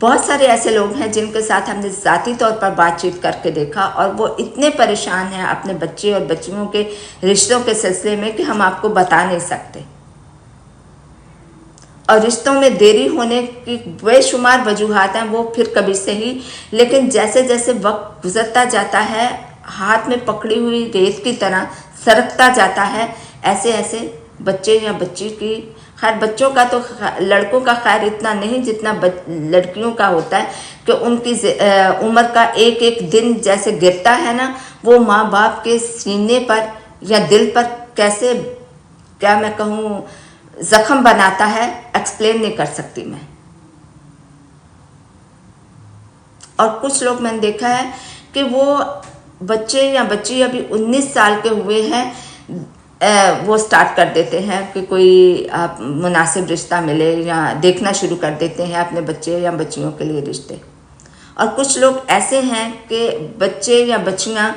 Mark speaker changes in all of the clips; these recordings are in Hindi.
Speaker 1: बहुत सारे ऐसे लोग हैं जिनके साथ हमने ज़ाती तौर पर बातचीत करके देखा और वो इतने परेशान हैं अपने बच्चे और बच्चियों के रिश्तों के सिलसिले में कि हम आपको बता नहीं सकते। और रिश्तों में देरी होने की बेशुमार वजूहात हैं, वो फिर कभी से ही, लेकिन जैसे जैसे वक्त गुजरता जाता है, हाथ में पकड़ी हुई रेत की तरह सरकता जाता है, ऐसे ऐसे बच्चे या बच्ची की, खैर बच्चों का तो, लड़कों का खैर इतना नहीं जितना लड़कियों का होता है कि उनकी उम्र का एक एक दिन जैसे गिरता है ना, वो माँ बाप के सीने पर या दिल पर कैसे, क्या मैं कहूँ, जख्म बनाता है, एक्सप्लेन नहीं कर सकती मैं। और कुछ लोग मैंने देखा है कि वो बच्चे या बच्ची अभी 19 साल के हुए हैं, वो स्टार्ट कर देते हैं कि कोई मुनासिब रिश्ता मिले या देखना शुरू कर देते हैं अपने बच्चे या बच्चियों के लिए रिश्ते। और कुछ लोग ऐसे हैं कि बच्चे या बच्चियां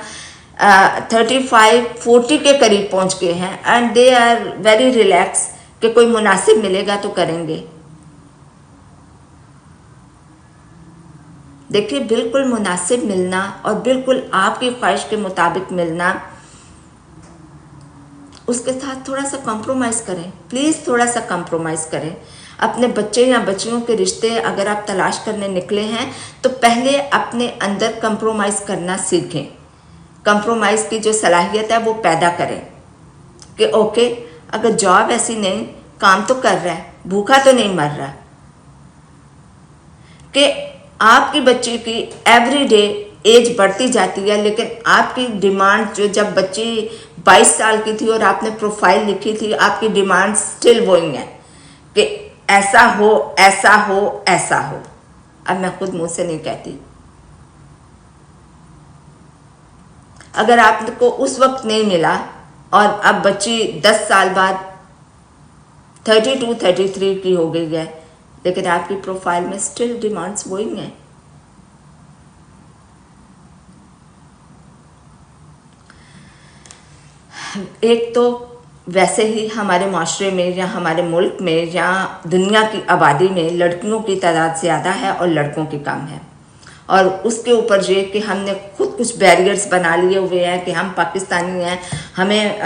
Speaker 1: 35-40 के करीब पहुंच गए हैं and they are very relax कि कोई मुनासिब मिलेगा तो करेंगे। देखिए, बिल्कुल मुनासिब मिलना और बिल्कुल आपकी ख्वाहिश के मुताबिक मिलना, उसके साथ थोड़ा सा कॉम्प्रोमाइज़ करें, प्लीज़ थोड़ा सा कॉम्प्रोमाइज़ करें। अपने बच्चे या बच्चियों के रिश्ते अगर आप तलाश करने निकले हैं तो पहले अपने अंदर कॉम्प्रोमाइज़ करना सीखें। कॉम्प्रोमाइज़ की जो सलाहियत है वो पैदा करें कि ओके, अगर जॉब ऐसी नहीं, काम तो कर रहा है, भूखा तो नहीं मर रहा, कि आपकी बच्ची की एवरी डे एज बढ़ती जाती है, लेकिन आपकी डिमांड जो जब बच्ची 22 साल की थी और आपने प्रोफाइल लिखी थी, आपकी डिमांड स्टिल वही है कि ऐसा हो, ऐसा हो, ऐसा हो। अब मैं खुद मुंह से नहीं कहती। अगर आपको उस वक्त नहीं मिला और अब बच्ची 10 साल बाद 32-33 की हो गई है, लेकिन आपकी प्रोफाइल में स्टिल डिमांड्स वही हैं। एक तो वैसे ही हमारे माशरे में या हमारे मुल्क में या दुनिया की आबादी में लड़कियों की तादाद ज़्यादा है और लड़कों की कम है, और उसके ऊपर ये कि हमने खुद कुछ बैरियर्स बना लिए हुए हैं कि हम पाकिस्तानी हैं, हमें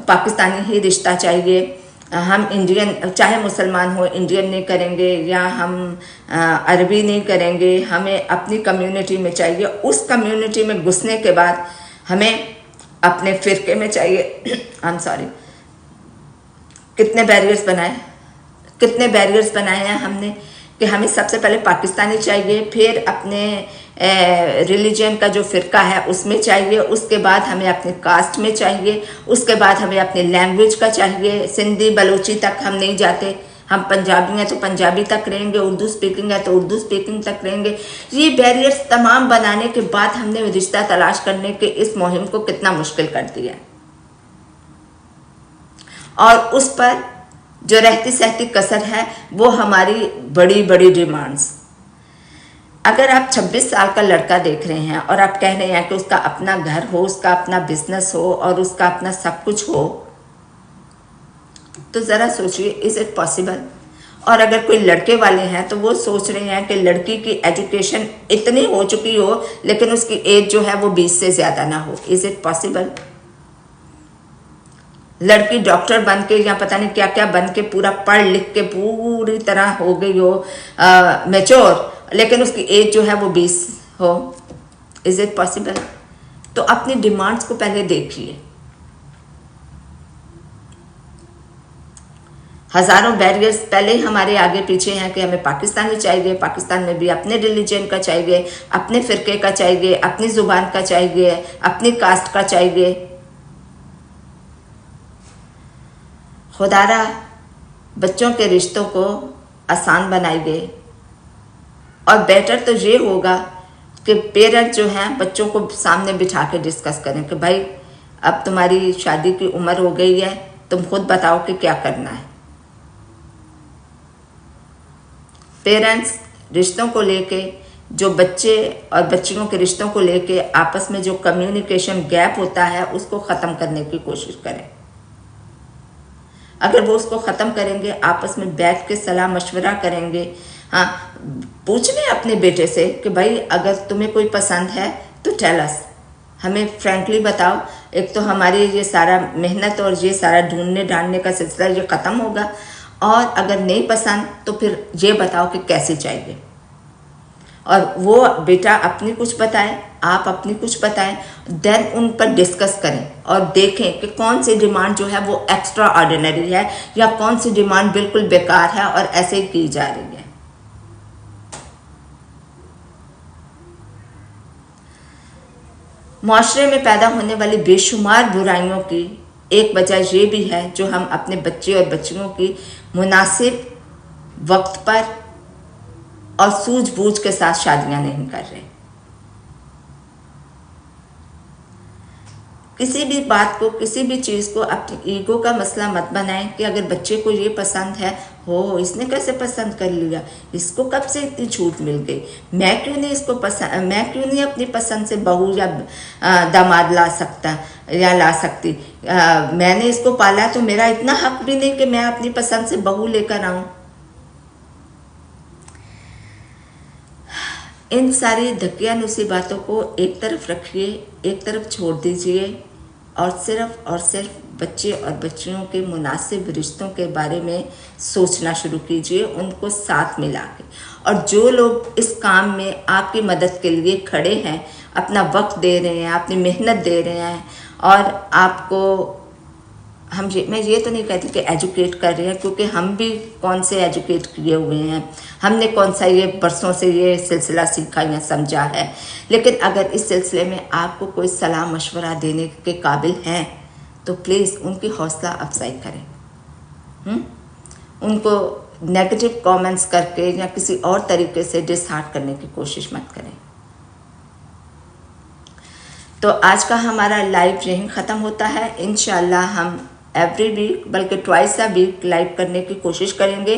Speaker 1: पाकिस्तानी ही रिश्ता चाहिए, हम इंडियन, चाहे मुसलमान हो, इंडियन नहीं करेंगे या हम अरबी नहीं करेंगे, हमें अपनी कम्युनिटी में चाहिए। उस कम्युनिटी में घुसने के बाद हमें अपने फ़िरके में चाहिए। आई एम सॉरी, कितने बैरियर्स बनाए हैं हमने कि हमें सबसे पहले पाकिस्तानी चाहिए, फिर अपने रिलीजन का जो फ़िरका है उसमें चाहिए, उसके बाद हमें अपने कास्ट में चाहिए, उसके बाद हमें अपनी लैंग्वेज का चाहिए। सिंधी बलूची तक हम नहीं जाते, हम पंजाबी हैं तो पंजाबी तक रहेंगे, उर्दू स्पीकिंग है तो उर्दू स्पीकिंग तक रहेंगे। ये बैरियर्स तमाम बनाने के बाद हमने रिश्ता तलाश करने के इस मुहिम को कितना मुश्किल कर दिया, और उस पर जो रहती सहती कसर है वो हमारी बड़ी बड़ी डिमांड्स। अगर आप 26 साल का लड़का देख रहे हैं और आप कह रहे हैं कि उसका अपना घर हो, उसका अपना बिजनेस हो और उसका अपना सब कुछ हो, तो ज़रा सोचिए, इज़ इट पॉसिबल? और अगर कोई लड़के वाले हैं तो वो सोच रहे हैं कि लड़की की एजुकेशन इतनी हो चुकी हो लेकिन उसकी एज जो है वो 20 से ज़्यादा ना हो, इज़ इट पॉसिबल? लड़की डॉक्टर बन के या पता नहीं क्या क्या बन के पूरा पढ़ लिख के पूरी तरह हो गई हो मैच्योर, लेकिन उसकी एज जो है वो 20 हो, इज़ इट पॉसिबल? तो अपनी डिमांड्स को पहले देखिए। हज़ारों बैरियर्स पहले हमारे आगे पीछे हैं कि हमें पाकिस्तानी चाहिए, पाकिस्तान में भी अपने रिलीजन का चाहिए, अपने फ़िरके का चाहिए, अपनी ज़ुबान का चाहिए, अपनी कास्ट का चाहिए। खुदारा बच्चों के रिश्तों को आसान बनाइए, और बेटर तो ये होगा कि पेरेंट्स जो हैं बच्चों को सामने बिठा के डिस्कस करें कि भाई अब तुम्हारी शादी की उम्र हो गई है, तुम खुद बताओ कि क्या करना है। पेरेंट्स रिश्तों को लेके, जो बच्चे और बच्चियों के रिश्तों को लेके आपस में जो कम्युनिकेशन गैप होता है उसको ख़त्म करने की कोशिश करें। अगर वो उसको ख़त्म करेंगे, आपस में बैठ के सलाह मशवरा करेंगे, हाँ, पूछ लें अपने बेटे से कि भाई अगर तुम्हें कोई पसंद है तो टेल अस, हमें फ्रैंकली बताओ। एक तो हमारी ये सारा मेहनत और ये सारा ढूंढने ढांढने का सिलसिला ये ख़त्म होगा, और अगर नहीं पसंद तो फिर ये बताओ कि कैसे चाहिए। और वो बेटा अपनी कुछ बताए, आप अपनी कुछ बताएं, देन उन पर डिस्कस करें और देखें कि कौन सी डिमांड जो है वो एक्स्ट्रा ऑर्डिनरी है या कौन सी डिमांड बिल्कुल बेकार है और ऐसे ही की जा रही है। माशरे में पैदा होने वाली बेशुमार बुराइयों की एक वजह ये भी है जो हम अपने बच्चे और बच्चियों की मुनासिब वक्त पर और सूझबूझ के साथ शादियां नहीं कर रहे। किसी भी बात को, किसी भी चीज़ को अपनी ईगो का मसला मत बनाएं कि अगर बच्चे को ये पसंद है, हो इसने कैसे पसंद कर लिया, इसको कब से इतनी छूट मिल गई, मैं क्यों नहीं इसको पसंद, मैं क्यों नहीं अपनी पसंद से बहू या दामाद ला सकता या ला सकती, मैंने इसको पाला तो मेरा इतना हक भी नहीं कि मैं अपनी पसंद से बहू लेकर आऊँ। इन सारी धक्कियानुसी बातों को एक तरफ रखिए, एक तरफ छोड़ दीजिए और सिर्फ बच्चे और बच्चियों के मुनासिब रिश्तों के बारे में सोचना शुरू कीजिए, उनको साथ मिला के। और जो लोग इस काम में आपकी मदद के लिए खड़े हैं, अपना वक्त दे रहे हैं, अपनी मेहनत दे रहे हैं और आपको मैं ये तो नहीं कहती कि एजुकेट कर रहे हैं, क्योंकि हम भी कौन से एजुकेट किए हुए हैं, हमने कौन सा ये बरसों से ये सिलसिला सीखा या समझा है। लेकिन अगर इस सिलसिले में आपको कोई सलाह मशवरा देने के काबिल हैं तो प्लीज़ उनकी हौसला अफजाई करें। उनको नेगेटिव कमेंट्स करके या किसी और तरीके से डिसहार्ट करने की कोशिश मत करें। तो आज का हमारा लाइव यहीं ख़त्म होता है। इंशाल्लाह हम एवरी वीक, बल्कि ट्वाइस अ वीक लाइव करने की कोशिश करेंगे।